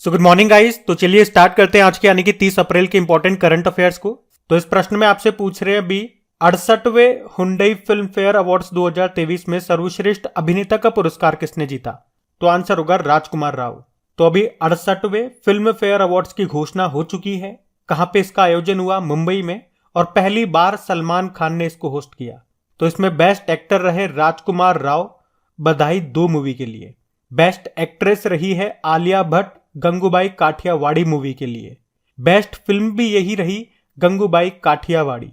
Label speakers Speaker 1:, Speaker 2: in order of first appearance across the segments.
Speaker 1: So good morning guys. तो चलिए start करते हैं आज के यानी कि 30 अप्रैल के इंपॉर्टेंट करंट अफेयर्स को। तो इस प्रश्न में आपसे पूछ रहे हैं अभी 68वें हुंडई फिल्म फेयर अवार्ड्स 2023 में सर्वश्रेष्ठ अभिनेता का पुरस्कार किसने जीता? तो आंसर होगा राजकुमार राव। तो अभी 68वें फिल्म फेयर अवार्ड्स की घोषणा हो चुकी है। कहां पे इसका आयोजन हुआ? मुंबई में। और पहली बार सलमान खान ने इसको होस्ट किया। तो इसमें बेस्ट एक्टर रहे राजकुमार राव, बधाई 2 मूवी के लिए। बेस्ट एक्ट्रेस रही है आलिया भट्ट, गंगूबाई काठियावाड़ी मूवी के लिए। बेस्ट फिल्म भी यही रही, गंगूबाई काठियावाड़ी।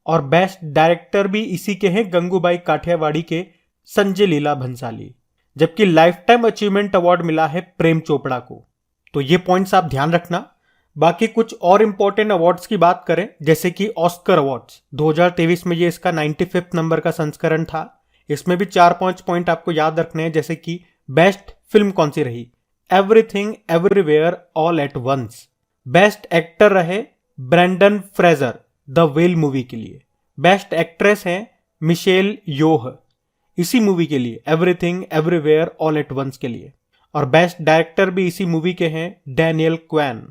Speaker 1: और बेस्ट डायरेक्टर भी इसी के हैं, गंगूबाई काठियावाड़ी के, संजय लीला भंसाली। जबकि लाइफ टाइम अचीवमेंट अवार्ड मिला है प्रेम चोपड़ा को। तो ये पॉइंट्स आप ध्यान रखना। बाकी कुछ और इंपॉर्टेंट अवार्ड्स की बात करें, जैसे कि ऑस्कर अवार्ड्स 2023 में ये इसका 95 नंबर का संस्करण था। इसमें भी 4-5 पॉइंट आपको याद रखने हैं, जैसे कि बेस्ट फिल्म कौन सी रही? Everything everywhere all at once. Best actor रहे Brendan Fraser, the Whale movie के लिए। बेस्ट एक्ट्रेस है मिशेल योह, इसी मूवी के लिए, everything everywhere all at once के लिए। और बेस्ट डायरेक्टर भी इसी मूवी के हैं, डैनियल क्वैन।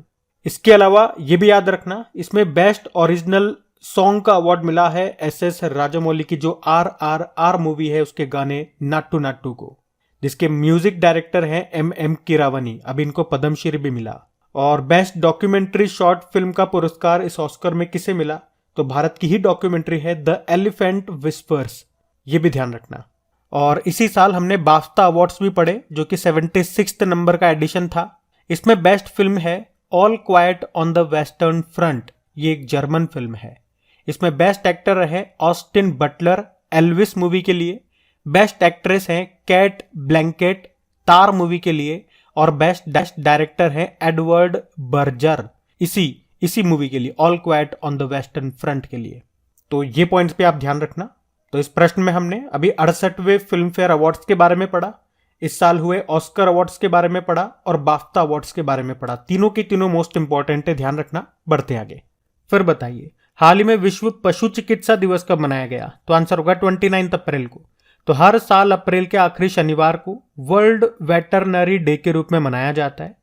Speaker 1: इसके अलावा ये भी याद रखना, इसमें बेस्ट ओरिजिनल सॉन्ग का अवार्ड मिला है एस राजामौली की जो RRR मूवी है उसके गाने नाट्टू नाट्टू को, जिसके म्यूजिक डायरेक्टर हैं MM कीरावनी। अब इनको पद्मश्री भी मिला। और बेस्ट डॉक्यूमेंट्री शॉर्ट फिल्म का पुरस्कार इस ऑस्कर में किसे मिला? तो भारत की ही डॉक्यूमेंट्री है द एलिफेंट विस्पर्स, ये भी ध्यान रखना। और इसी साल हमने बाफ्ता अवार्ड्स भी पढ़े, जो कि 76 नंबर का एडिशन था। इसमें बेस्ट फिल्म है all quite on the western front, ये एक जर्मन फिल्म है। इसमें बेस्ट एक्टर रहे ऑस्टिन बटलर, एल्विस मूवी के लिए। बेस्ट एक्ट्रेस हैं कैट ब्लैंकेट, तार मूवी के लिए। और बेस्ट डायरेक्टर हैं एडवर्ड बर्जर, इसी मूवी के लिए, all quite on the western front के लिए। तो ये पॉइंट्स पे आप ध्यान रखना। तो इस प्रश्न में हमने अभी 68वें फिल्म फेयर अवार्ड्स के बारे में पढ़ा, इस साल हुए ऑस्कर अवार्ड्स के बारे में पढ़ा और बाफ्ता अवार्ड्स के बारे में पढ़ा। तीनों की तीनों मोस्ट इंपॉर्टेंट है, ध्यान रखना। बढ़ते आगे। फिर बताइए, हाल ही में विश्व पशु चिकित्सा दिवस कब मनाया गया? तो आंसर होगा 29 अप्रैल को। तो हर साल अप्रैल के आखिरी शनिवार को वर्ल्ड वेटरनरी डे के रूप में मनाया जाता है।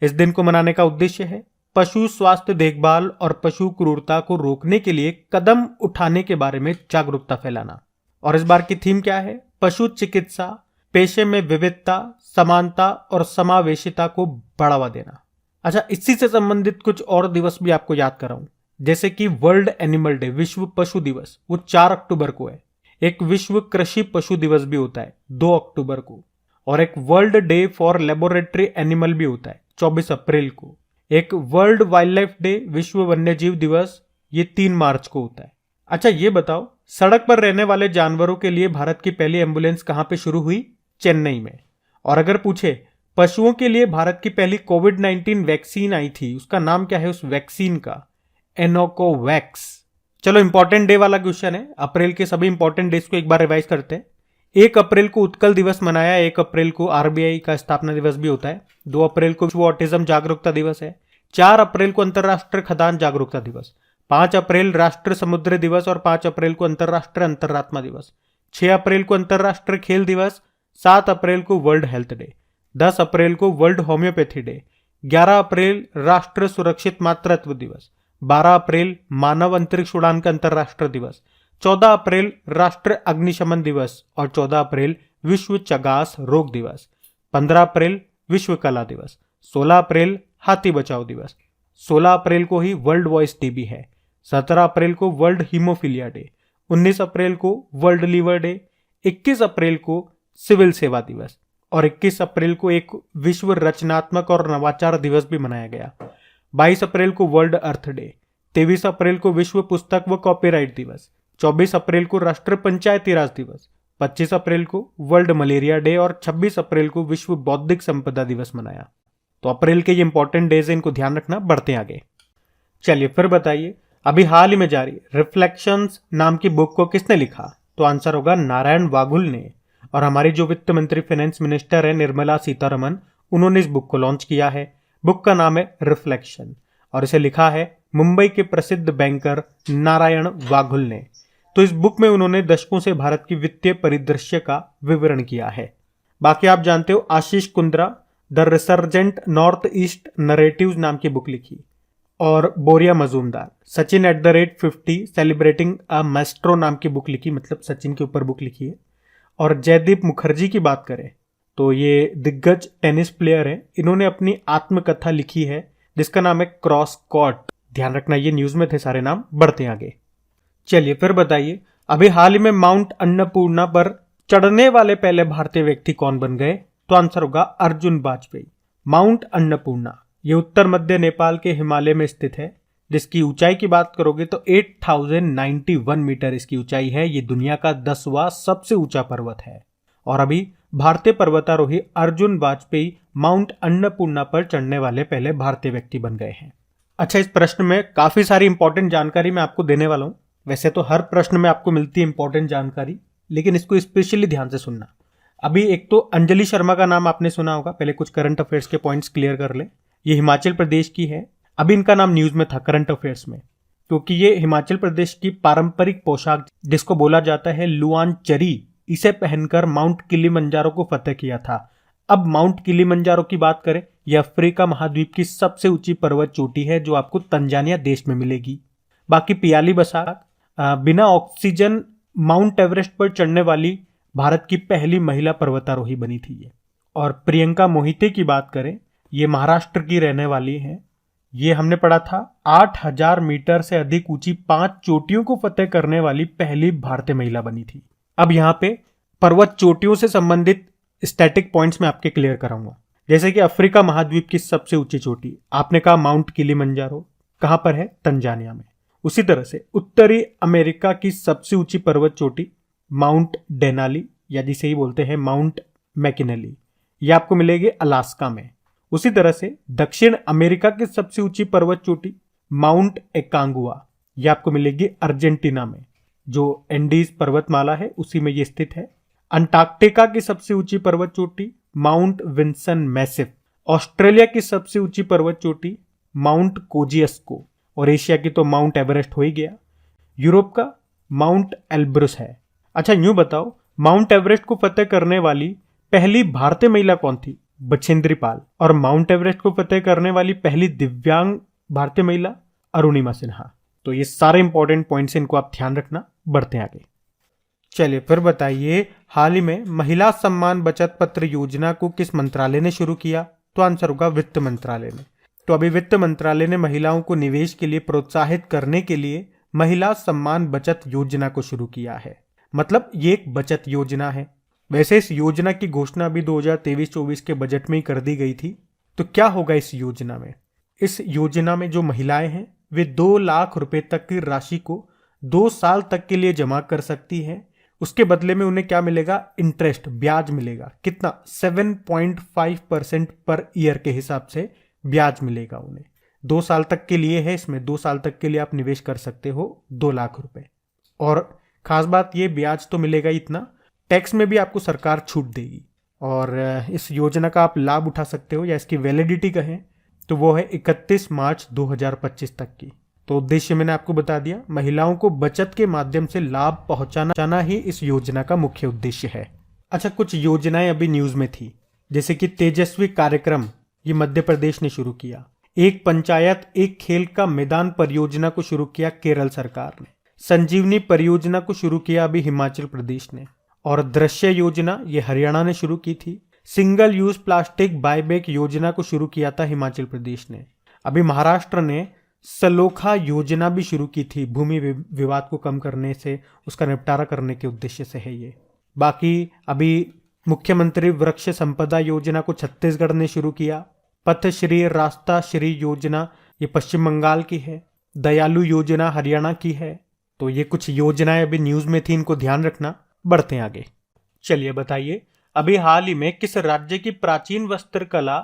Speaker 1: इस दिन को मनाने का उद्देश्य है पशु स्वास्थ्य देखभाल और पशु क्रूरता को रोकने के लिए कदम उठाने के बारे में जागरूकता फैलाना। और इस बार की थीम क्या है? पशु चिकित्सा, पेशे में विविधता, समानता और समावेशिता को बढ़ावा देना। अच्छा, इसी से संबंधित कुछ और दिवस भी आपको याद कराऊं, जैसे कि वर्ल्ड एनिमल डे, विश्व पशु दिवस, वो 4 अक्टूबर को है। एक विश्व कृषि पशु दिवस भी होता है 2 अक्टूबर को। और एक world day for laboratory animal भी होता है 24 अप्रैल को। एक वर्ल्ड वाइल्ड लाइफ डे, विश्व वन्यजीव दिवस, ये 3 मार्च को होता है। अच्छा, ये बताओ, सड़क पर रहने वाले जानवरों के लिए भारत की पहली एम्बुलेंस कहां पे शुरू हुई? चेन्नई में। और अगर पूछे पशुओं के लिए भारत की पहली कोविड-19 वैक्सीन आई थी, उसका नाम क्या है उस वैक्सीन का? एनोकोवैक्स। चलो, इंपॉर्टेंट डे वाला क्वेश्चन है। अप्रैल के सभी इंपॉर्टेंट डेज को एक बार रिवाइज करते हैं। 1 अप्रैल को उत्कल दिवस मनाया, 1 अप्रैल को RBI का स्थापना दिवस भी होता है। 2 अप्रैल को विश्व ऑटिज्म जागरूकता दिवस है। 4 अप्रैल को अंतर्राष्ट्रीय खदान जागरूकता दिवस। 5 अप्रैल राष्ट्रीय समुद्र दिवस और 5 अप्रैल को अंतर्राष्ट्रीय अंतरात्मा दिवस। 6 अप्रैल को अंतर्राष्ट्रीय खेल दिवस। 7 अप्रैल को वर्ल्ड हेल्थ डे। 10 अप्रैल को वर्ल्ड होम्योपैथी डे। 11 अप्रैल राष्ट्रीय सुरक्षित मातृत्व दिवस। 12 अप्रैल मानव अंतरिक्ष उड़ान का अंतर्राष्ट्रीय दिवस। 14 अप्रैल राष्ट्रीय अग्निशमन दिवस और 14 अप्रैल विश्व चगास रोग दिवस। 15 अप्रैल विश्व कला दिवस। 16 अप्रैल हाथी बचाओ दिवस। 16 अप्रैल को ही वर्ल्ड वॉइस डे भी है। 17 अप्रैल को वर्ल्ड हीमोफीलिया डे। 19 अप्रैल को वर्ल्ड लीवर डे। 21 अप्रैल को सिविल सेवा दिवस। और 21 अप्रैल को एक विश्व रचनात्मक और नवाचार दिवस भी मनाया गया। 22 अप्रैल को वर्ल्ड अर्थ डे। 23 अप्रैल को विश्व पुस्तक व कॉपीराइट दिवस। 24 अप्रैल को राष्ट्रीय पंचायती राज दिवस। 25 अप्रैल को वर्ल्ड मलेरिया डे और 26 अप्रैल को विश्व बौद्धिक संपदा दिवस मनाया। तो अप्रैल के ये इंपॉर्टेंट डेज है, इनको ध्यान रखना। बढ़ते आगे। चलिए फिर बताइए, अभी हाल ही में जारी रिफ्लेक्शंस नाम की बुक को किसने लिखा? तो आंसर होगा नारायण वाघुल ने। और हमारी जो वित्त मंत्री फाइनेंस मिनिस्टर है निर्मला सीतारमन, उन्होंने इस बुक को लॉन्च किया है। बुक का नाम है रिफ्लेक्शन और इसे लिखा है मुंबई के प्रसिद्ध बैंकर नारायण वाघुल ने। तो इस बुक में उन्होंने दशकों से भारत की वित्तीय परिदृश्य का विवरण किया है। बाकी आप जानते हो Ashish Kundra the resurgent north east narratives नाम की बुक लिखी। और Boria Majumdar Sachin @50 celebrating a maestro नाम की बुक लिखी, मतलब सचिन के ऊपर बुक लिखी है। और जयदीप मुखर्जी की बात करें तो ये दिग्गज टेनिस प्लेयर है, इन्होंने अपनी आत्मकथा लिखी है जिसका नाम है क्रॉस कोर्ट। ध्यान रखना ये न्यूज में थे सारे नाम। बढ़ते हैं आगे। चलिए फिर बताइए, अभी हाल ही में माउंट अन्नपूर्णा पर चढ़ने वाले पहले भारतीय व्यक्ति कौन बन गए? तो आंसर होगा अर्जुन वाजपेयी। माउंट अन्नपूर्णा ये उत्तर मध्य नेपाल के हिमालय में स्थित है, जिसकी ऊंचाई की बात करोगे तो 8091 मीटर इसकी ऊंचाई है। ये दुनिया का 10वां सबसे ऊंचा पर्वत है। और अभी भारतीय पर्वतारोही अर्जुन वाजपेयी माउंट अन्नपूर्णा पर चढ़ने वाले पहले भारतीय व्यक्ति बन गए हैं। अच्छा, इस प्रश्न में काफी सारी इंपॉर्टेंट जानकारी मैं आपको देने वाला हूं। वैसे तो हर प्रश्न में आपको मिलती है इंपॉर्टेंट जानकारी, लेकिन इसको स्पेशली ध्यान से सुनना। अभी एक तो अंजलि शर्मा का नाम आपने सुना होगा, पहले कुछ करंट अफेयर्स के पॉइंट्स क्लियर कर ले। ये हिमाचल प्रदेश की है। अभी इनका नाम न्यूज में था करंट अफेयर्स में, क्योंकि ये हिमाचल प्रदेश की पारंपरिक पोशाक जिसको बोला जाता है लुआन चरी, इसे पहनकर माउंट किलिमंजारो को फतेह किया था। अब माउंट किलिमंजारो की बात करें, यह अफ्रीका महाद्वीप की सबसे ऊंची पर्वत चोटी है जो आपको तंजानिया देश में मिलेगी। बाकी पियाली बसाक बिना ऑक्सीजन माउंट एवरेस्ट पर चढ़ने वाली भारत की पहली महिला पर्वतारोही बनी थी ये। और प्रियंका मोहिते की बात करें, ये महाराष्ट्र की रहने वाली हैं। ये हमने पढ़ा था 8000 मीटर से अधिक ऊंची 5 चोटियों को फतेह करने वाली पहली भारतीय महिला बनी थी। अब यहाँ पे पर्वत चोटियों से संबंधित स्टैटिक पॉइंट्स में आपके क्लियर कराऊंगा। जैसे कि अफ्रीका महाद्वीप की सबसे ऊंची चोटी आपने कहा माउंट किलिमंजारो, कहां पर है? तंजानिया में। उसी तरह से उत्तरी अमेरिका की सबसे ऊंची पर्वत चोटी माउंट डेनाली, या जिसे ही बोलते हैं माउंट मैकिनली, यह आपको मिलेगी अलास्का में। उसी तरह से दक्षिण अमेरिका की सबसे ऊंची पर्वत चोटी माउंट एकांगुआ, यह आपको मिलेगी अर्जेंटीना में, जो एंडीज पर्वतमाला है उसी में ये स्थित है। अंटार्कटिका की सबसे ऊंची पर्वत चोटी माउंट विंसन मैसिव, ऑस्ट्रेलिया की सबसे ऊंची पर्वत चोटी माउंट कोजियस्को, और एशिया की तो माउंट एवरेस्ट हो ही गया। यूरोप का माउंट एल्ब्रुस है। अच्छा, यूं बताओ, माउंट एवरेस्ट को फतेह करने वाली पहली भारतीय महिला कौन थी? बछेंद्री पाल। और माउंट एवरेस्ट को फतेह करने वाली पहली दिव्यांग भारतीय महिला अरुणिमा सिन्हा। तो ये सारे इंपॉर्टेंट पॉइंट्स, इनको आप ध्यान रखना। बढ़ते हैं आगे। चलिए फिर बताइए, हाल ही में महिला सम्मान बचत पत्र योजना को किस मंत्रालय ने शुरू किया? तो आंसर होगा वित्त मंत्रालय ने। तो अभी वित्त मंत्रालय ने महिलाओं को निवेश के लिए प्रोत्साहित करने के लिए महिला सम्मान बचत योजना को शुरू किया है। मतलब ये एक बचत योजना है। वैसे इस योजना की घोषणा अभी 2023-24 के बजट में ही कर दी गई थी। तो क्या होगा इस योजना में? इस योजना में जो महिलाएं हैं वे 2 लाख रुपए तक की राशि को 2 साल तक के लिए जमा कर सकती हैं। उसके बदले में उन्हें क्या मिलेगा? इंटरेस्ट, ब्याज मिलेगा। कितना? 7.5% पर ईयर के हिसाब से ब्याज मिलेगा उन्हें। 2 साल तक के लिए है इसमें, 2 साल तक के लिए आप निवेश कर सकते हो 2 लाख रुपए। और खास बात ये, ब्याज तो मिलेगा इतना, टैक्स में भी आपको सरकार छूट देगी। और इस योजना का आप लाभ उठा सकते हो, या इसकी वैलिडिटी कहें तो वो है 31 मार्च 2025 तक की। तो उद्देश्य मैंने आपको बता दिया, महिलाओं को बचत के माध्यम से लाभ पहुंचाना ही इस योजना का मुख्य उद्देश्य है। अच्छा, कुछ योजनाएं अभी न्यूज में थी, जैसे कि तेजस्वी कार्यक्रम, ये मध्य प्रदेश ने शुरू किया। एक पंचायत एक खेल का मैदान परियोजना को शुरू किया केरल सरकार ने। संजीवनी परियोजना को शुरू किया अभी हिमाचल प्रदेश ने। और दृश्य योजना ये हरियाणा ने शुरू की थी। सिंगल यूज प्लास्टिक बायबैक योजना को शुरू किया था हिमाचल प्रदेश ने। अभी महाराष्ट्र ने सलोखा योजना भी शुरू की थी, भूमि विवाद को कम करने से, उसका निपटारा करने के उद्देश्य से है ये। बाकी अभी मुख्यमंत्री वृक्ष संपदा योजना को छत्तीसगढ़ ने शुरू किया। पथश्री रास्ता श्री योजना ये पश्चिम बंगाल की है। दयालु योजना हरियाणा की है। तो ये कुछ योजनाएं अभी न्यूज में थी, इनको ध्यान रखना। बढ़ते हैं आगे। चलिए बताइए, अभी हाल ही में किस राज्य की प्राचीन वस्त्र कला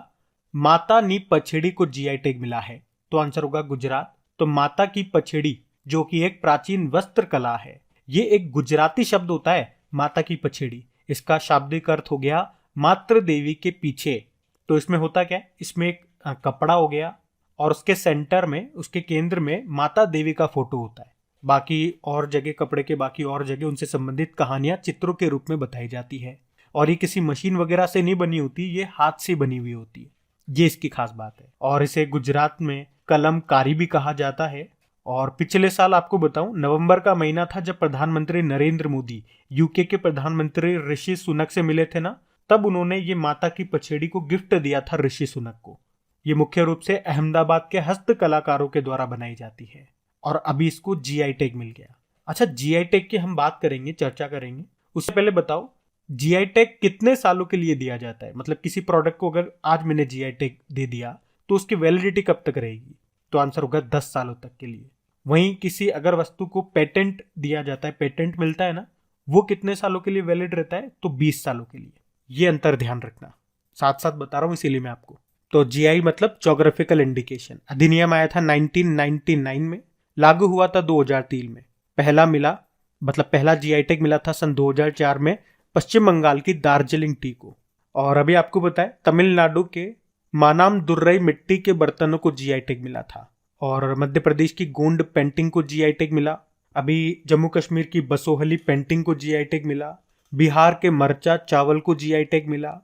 Speaker 1: माता नी पछेड़ी को जीआई टैग मिला है? तो आंसर होगा गुजरात। तो माता की पछेड़ी जो कि एक प्राचीन वस्त्र कला है, ये एक गुजराती शब्द होता है माता की पछेड़ी। इसका शाब्दिक अर्थ हो गया मातृ देवी के पीछे। तो इसमें होता क्या है, इसमें एक कपड़ा हो गया और उसके सेंटर में, उसके केंद्र में माता देवी का फोटो होता है। बाकी और जगह, कपड़े के बाकी और जगह उनसे संबंधित कहानियां चित्रों के रूप में बताई जाती है। और ये किसी मशीन वगैरह से नहीं बनी होती, ये हाथ से बनी हुई होती है। ये इसकी खास बात है। और इसे गुजरात में कलमकारी भी कहा जाता है। और पिछले साल आपको बताऊं, नवंबर का महीना था जब प्रधानमंत्री नरेंद्र मोदी यूके के प्रधानमंत्री ऋषि सुनक से मिले थे ना, तब उन्होंने ये माता की पछेड़ी को गिफ्ट दिया था ऋषि सुनक को। ये मुख्य रूप से अहमदाबाद के हस्त कलाकारों के द्वारा बनाई जाती है और अभी इसको जीआई टैग मिल गया। अच्छा, जीआई टैग की हम बात करेंगे, चर्चा करेंगे। उससे पहले बताओ जीआई टैग कितने सालों के लिए दिया जाता है? मतलब किसी प्रोडक्ट को अगर आज मैंने जीआई टैग दे दिया तो उसकी वैलिडिटी कब तक रहेगी? तो आंसर होगा 10 सालों तक के लिए। वहीं किसी अगर वस्तु को पेटेंट दिया जाता है, पेटेंट मिलता है ना, वो कितने सालों के लिए वैलिड रहता है? तो 20 सालों के लिए। ये अंतर ध्यान रखना, साथ साथ बता रहा हूं इसीलिए मैं आपको। तो जीआई मतलब ज्योग्राफिकल इंडिकेशन अधिनियम आया था 1999 में, लागू हुआ था 2003 में। पहला जीआई टैग मिला था सन 2004 में पश्चिम बंगाल की दार्जिलिंग टी को। और अभी आपको बताएं, तमिलनाडु के मानामदुर्रई मिट्टी के बर्तनों को जीआई टैग मिला था। और मध्य प्रदेश की गोंड पेंटिंग को जीआई टैग मिला। अभी जम्मू कश्मीर की बसोहली पेंटिंग को जीआई टैग मिला। बिहार के मरचा चावल को जीआई टैग मिला।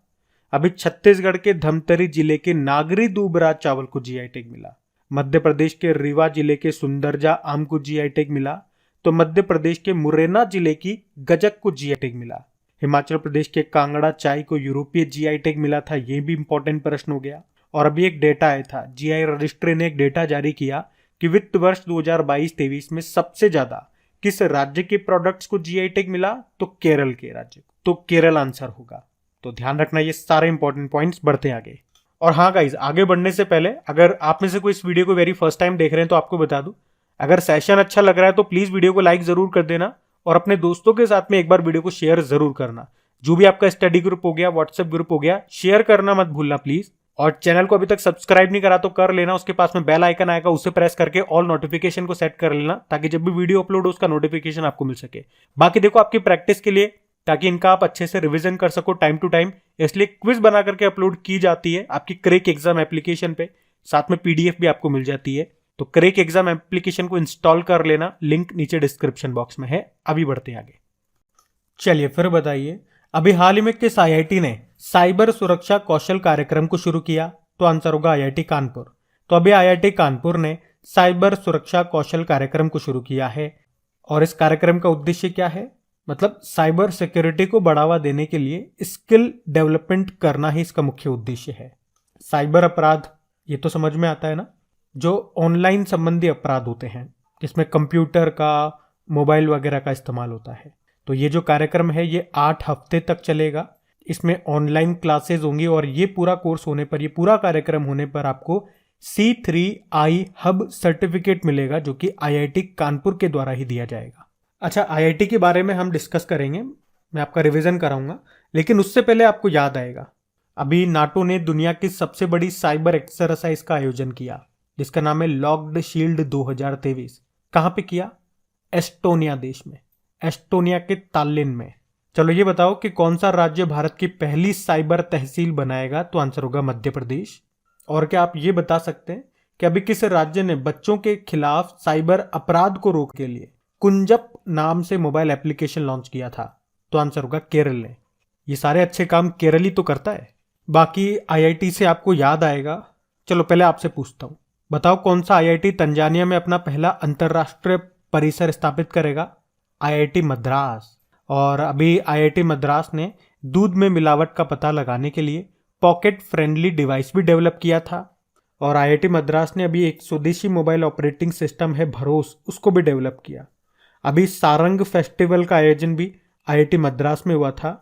Speaker 1: अभी छत्तीसगढ़ के धमतरी जिले के नागरी दूबरा चावल को जीआई टैग मिला। मध्य प्रदेश के रीवा जिले के सुंदरजा आम को जीआई टैग मिला। तो मध्य प्रदेश के मुरैना जिले की गजक को जीआई टैग मिला। हिमाचल प्रदेश के कांगड़ा चाय को यूरोपीय जीआई टैग मिला था। ये भी इंपॉर्टेंट प्रश्न हो गया। और अभी एक डेटा आया था, जीआई रजिस्ट्री ने एक डेटा जारी किया कि वित्त वर्ष 2022-23 में सबसे ज्यादा किस राज्य के प्रोडक्ट्स को जीआई टैग मिला? तो केरल के राज्य को। तो केरल आंसर होगा। तो ध्यान रखना ये सारे इंपॉर्टेंट पॉइंट्स। बढ़ते हैं आगे। और हाँ गाइज, आगे बढ़ने से पहले अगर आप में से कोई इस वीडियो को वेरी फर्स्ट टाइम देख रहे हैं तो आपको बता दूं, अगर सेशन अच्छा लग रहा है तो प्लीज वीडियो को लाइक जरूर कर देना और अपने दोस्तों के साथ में एक बार वीडियो को शेयर जरूर करना। जो भी आपका स्टडी ग्रुप हो गया, व्हाट्सएप ग्रुप हो गया, शेयर करना मत भूलना प्लीज। और चैनल को अभी तक सब्सक्राइब नहीं करा तो कर लेना, उसके पास में बेल आइकन आएगा, उसे प्रेस करके ऑल नोटिफिकेशन को सेट कर लेना ताकि जब भी वीडियो अपलोड हो उसका नोटिफिकेशन आपको मिल सके। बाकी देखो, आपकी प्रैक्टिस के लिए, ताकि इनका आप अच्छे से रिवीजन कर सको टाइम टू टाइम, इसलिए क्विज बना करके अपलोड की जाती है आपकी क्रैक एग्जाम एप्लीकेशन पे। साथ में पीडीएफ भी आपको मिल जाती है। तो क्रैक एग्जाम एप्लीकेशन को इंस्टॉल कर लेना, लिंक नीचे डिस्क्रिप्शन बॉक्स में है। अभी बढ़ते हैं आगे। चलिए फिर बताइए, अभी हाल ही में किस आईआईटी ने साइबर सुरक्षा कौशल कार्यक्रम को शुरू किया? तो आंसर होगा आईआईटी कानपुर। तो अभी आईआईटी कानपुर ने साइबर सुरक्षा कौशल कार्यक्रम को शुरू किया है। और इस कार्यक्रम का उद्देश्य क्या है? मतलब साइबर सिक्योरिटी को बढ़ावा देने के लिए स्किल डेवलपमेंट करना ही इसका मुख्य उद्देश्य है। साइबर अपराध, ये तो समझ में आता है ना, जो ऑनलाइन संबंधी अपराध होते हैं जिसमें कंप्यूटर का, मोबाइल वगैरह का इस्तेमाल होता है। तो ये जो कार्यक्रम है ये 8 हफ्ते तक चलेगा। इसमें ऑनलाइन क्लासेस होंगी और ये पूरा कोर्स होने पर, ये पूरा कार्यक्रम होने पर आपको C3I हब सर्टिफिकेट मिलेगा, जो कि आईआईटी कानपुर के द्वारा ही दिया जाएगा। अच्छा, आईआईटी के बारे में हम डिस्कस करेंगे, मैं आपका रिवीजन कराऊंगा, लेकिन उससे पहले आपको याद आएगा अभी नाटो ने दुनिया की सबसे बड़ी साइबर एक्सरसाइज का आयोजन किया जिसका नाम है लॉक्ड शील्ड 2023। कहां पे किया? एस्टोनिया देश में, एस्टोनिया के तालिन में। चलो ये बताओ कि कौन सा राज्य भारत की पहली साइबर तहसील बनाएगा? तो आंसर होगा मध्य प्रदेश। और क्या आप ये बता सकते हैं कि अभी किस राज्य ने बच्चों के खिलाफ साइबर अपराध को रोकने के लिए कुंजप नाम से मोबाइल एप्लीकेशन लॉन्च किया था? तो आंसर होगा केरल ने। ये सारे अच्छे काम केरल ही तो करता है। बाकी आईआईटी से आपको याद आएगा। चलो पहले आपसे पूछता हूं, बताओ कौन सा आईआईटी तंजानिया में अपना पहला अंतरराष्ट्रीय परिसर स्थापित करेगा? आईआईटी मद्रास। और अभी आईआईटी मद्रास ने दूध में मिलावट का पता लगाने के लिए पॉकेट फ्रेंडली डिवाइस भी डेवलप किया था। और आईआईटी मद्रास ने अभी एक स्वदेशी मोबाइल ऑपरेटिंग सिस्टम है भरोस, उसको भी डेवलप किया। अभी सारंग फेस्टिवल का आयोजन भी आईआईटी मद्रास में हुआ था।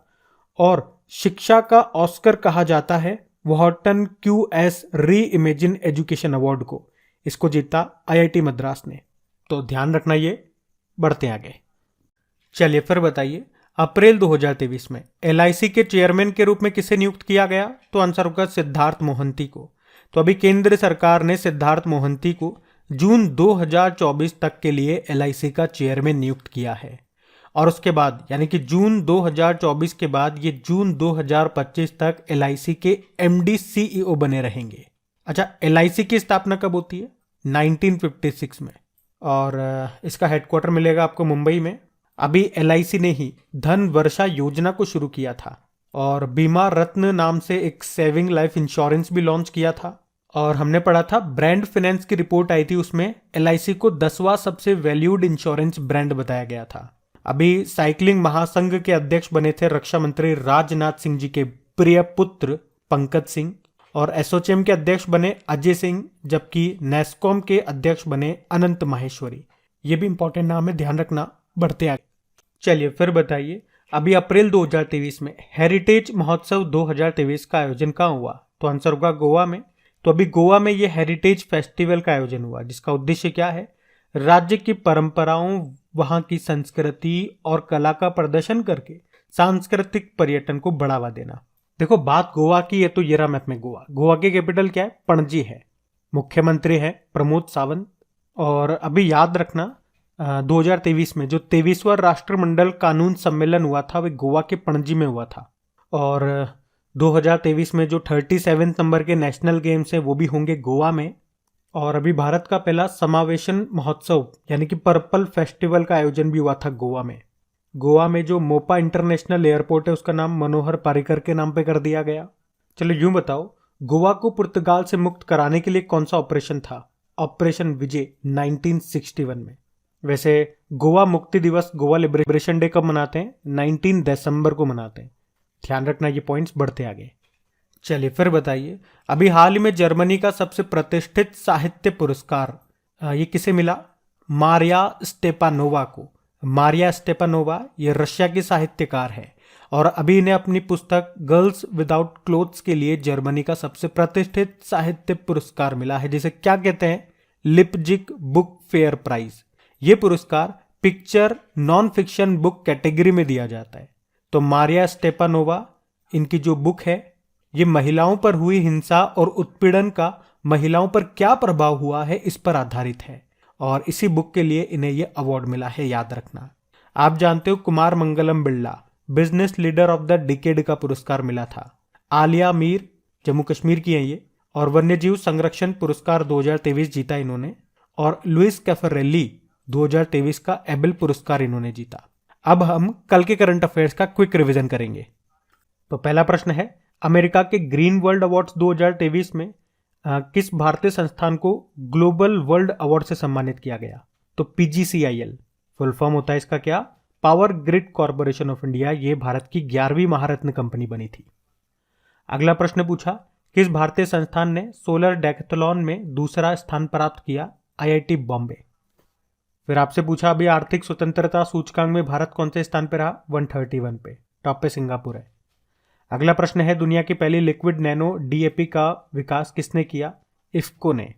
Speaker 1: और शिक्षा का ऑस्कर कहा जाता है वॉर्टन QS री इमेजिन एजुकेशन अवार्ड को, इसको जीता आईआईटी मद्रास ने। तो ध्यान रखना ये। बढ़ते हैं आगे। चलिए फिर बताइए, अप्रैल 2023 में LIC के चेयरमैन के रूप में किसे नियुक्त किया गया? तो आंसर होगा सिद्धार्थ मोहंती को। तो अभी केंद्र सरकार ने सिद्धार्थ मोहंती को जून 2024 तक के लिए LIC का चेयरमैन नियुक्त किया है। और उसके बाद यानी कि जून 2024 के बाद ये जून 2025 तक LIC के MD CEO बने रहेंगे। अच्छा, LIC की स्थापना कब होती है? 1956 में। और इसका हेडक्वार्टर मिलेगा आपको मुंबई में। अभी LIC ने ही धन वर्षा योजना को शुरू किया था। और बीमा रत्न नाम से एक सेविंग लाइफ इंश्योरेंस भी लॉन्च किया था। और हमने पढ़ा था ब्रांड फाइनेंस की रिपोर्ट आई थी, उसमें LIC को 10वां सबसे वैल्यूड इंश्योरेंस ब्रांड बताया गया था। अभी साइकिलिंग महासंघ के अध्यक्ष बने थे रक्षा मंत्री राजनाथ सिंह जी के प्रिय पुत्र पंकज सिंह, और एसोचैम के अध्यक्ष बने अजय सिंह, जबकि नेस्कॉम के अध्यक्ष बने अनंत माहेश्वरी। ये भी इंपॉर्टेंट नाम है, ध्यान रखना बढ़ते आगे। चलिए फिर बताइए, अभी अप्रैल 2023 में हेरिटेज महोत्सव 2023 का आयोजन कहाँ हुआ? तो आंसर होगा गोवा में। तो अभी गोवा में ये हेरिटेज फेस्टिवल का आयोजन हुआ, जिसका उद्देश्य क्या है? राज्य की परंपराओं, वहां की संस्कृति और कला का प्रदर्शन करके सांस्कृतिक पर्यटन को बढ़ावा देना। देखो बात गोवा की है तो ये रहा मैप में गोवा। गोवा की कैपिटल क्या है? पणजी है। मुख्यमंत्री है प्रमोद सावंत। और अभी याद रखना 2023 में जो 23वां राष्ट्रमंडल कानून सम्मेलन हुआ था वो गोवा के पणजी में हुआ था। और 2023 में जो 37 नंबर के नेशनल गेम्स हैं वो भी होंगे गोवा में। और अभी भारत का पहला समावेशन महोत्सव यानी कि पर्पल फेस्टिवल का आयोजन भी हुआ था गोवा में। गोवा में जो मोपा इंटरनेशनल एयरपोर्ट है उसका नाम मनोहर पारिकर के नाम पे कर दिया गया। चलो यूं बताओ, गोवा को पुर्तगाल से मुक्त कराने के लिए कौन सा ऑपरेशन था? ऑपरेशन विजय 1961 में। वैसे गोवा मुक्ति दिवस, गोवा लिबरेशन डे कब मनाते हैं? 19 दिसंबर को मनाते हैं। ध्यान रखना, ये पॉइंट्स बढ़ते आगे। चलिए फिर बताइए, अभी हाल ही में जर्मनी का सबसे प्रतिष्ठित साहित्य पुरस्कार ये किसे मिला? मारिया स्टेपानोवा को। मारिया स्टेपानोवा ये रशिया की साहित्यकार है और अभी इन्हें अपनी पुस्तक गर्ल्स विदाउट क्लोथ्स के लिए जर्मनी का सबसे प्रतिष्ठित साहित्य पुरस्कार मिला है, जिसे क्या कहते हैं? Leipzig book fair prize. ये पुरस्कार picture non fiction book category में दिया जाता है। तो मारिया स्टेपानोवा, इनकी जो बुक है ये महिलाओं पर हुई हिंसा और उत्पीड़न का महिलाओं पर क्या प्रभाव हुआ है इस पर आधारित है, और इसी बुक के लिए इन्हें ये अवार्ड मिला है, याद रखना। आप जानते हो Kumar Mangalam Birla business leader of the decade का पुरस्कार मिला था। आलिया मीर जम्मू कश्मीर की हैं ये, और वन्यजीव संरक्षण पुरस्कार 2023 जीता इन्होंने। और लुइस कैफरेली 2023 का एबेल पुरस्कार इन्होंने जीता। अब हम कल के करंट अफेयर्स का क्विक रिवीजन करेंगे। तो पहला प्रश्न है, अमेरिका के ग्रीन वर्ल्ड अवार्ड्स 2023 में किस भारतीय संस्थान को ग्लोबल वर्ल्ड अवार्ड से सम्मानित किया गया? तो PGCIL फुल फॉर्म होता है इसका क्या? Power grid corporation of India. ये भारत की 11वीं महारत्न कंपनी बनी थी। अगला प्रश्न पूछा, किस भारतीय संस्थान ने सोलर डेकाथलॉन में दूसरा स्थान प्राप्त किया? IIT बॉम्बे। फिर आपसे पूछा, अभी आर्थिक स्वतंत्रता सूचकांक में भारत कौन से स्थान पे रहा? 131 पे। टॉप पे सिंगापुर है। अगला प्रश्न है, दुनिया की पहली लिक्विड नैनो DAP का विकास किसने किया? इफ्को ने।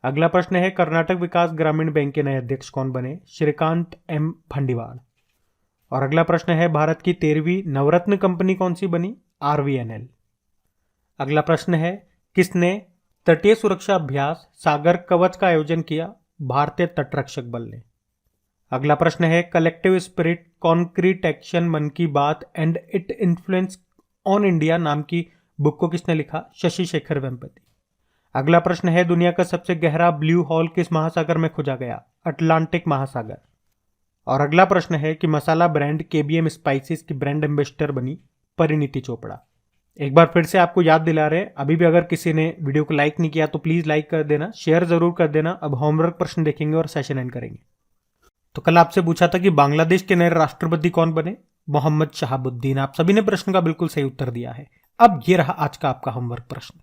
Speaker 1: अगला प्रश्न है, कर्नाटक विकास ग्रामीण बैंक के नए अध्यक्ष कौन बने? श्रीकांत M भंडीवाड़। और अगला प्रश्न है, भारत की 13वीं नवरत्न कंपनी कौन सी बनी? RVNL। अगला प्रश्न है, किसने तटीय सुरक्षा अभ्यास सागर कवच का आयोजन किया? भारतीय तटरक्षक बल ने। अगला प्रश्न है, कलेक्टिव स्पिरिट कॉन्क्रीट एक्शन मन की बात and it influence on India नाम की बुक को किसने लिखा? शशि शेखर वेम्पति। अगला प्रश्न है, दुनिया का सबसे गहरा ब्लू होल किस महासागर में खोजा गया? अटलांटिक महासागर। और अगला प्रश्न है कि मसाला ब्रांड KBM स्पाइसेस की ब्रांड एम्बेसडर बनी परिणीति चोपड़ा। एक बार फिर से आपको याद दिला रहे हैं, अभी भी अगर किसी ने वीडियो को लाइक नहीं किया तो प्लीज लाइक कर देना, शेयर जरूर कर देना। अब होमवर्क प्रश्न देखेंगे और सेशन एंड करेंगे। तो कल आपसे पूछा था कि बांग्लादेश के नए राष्ट्रपति कौन बने? मोहम्मद शहाबुद्दीन। आप सभी ने प्रश्न का बिल्कुल सही उत्तर दिया है। अब ये रहा आज का आपका होमवर्क प्रश्न।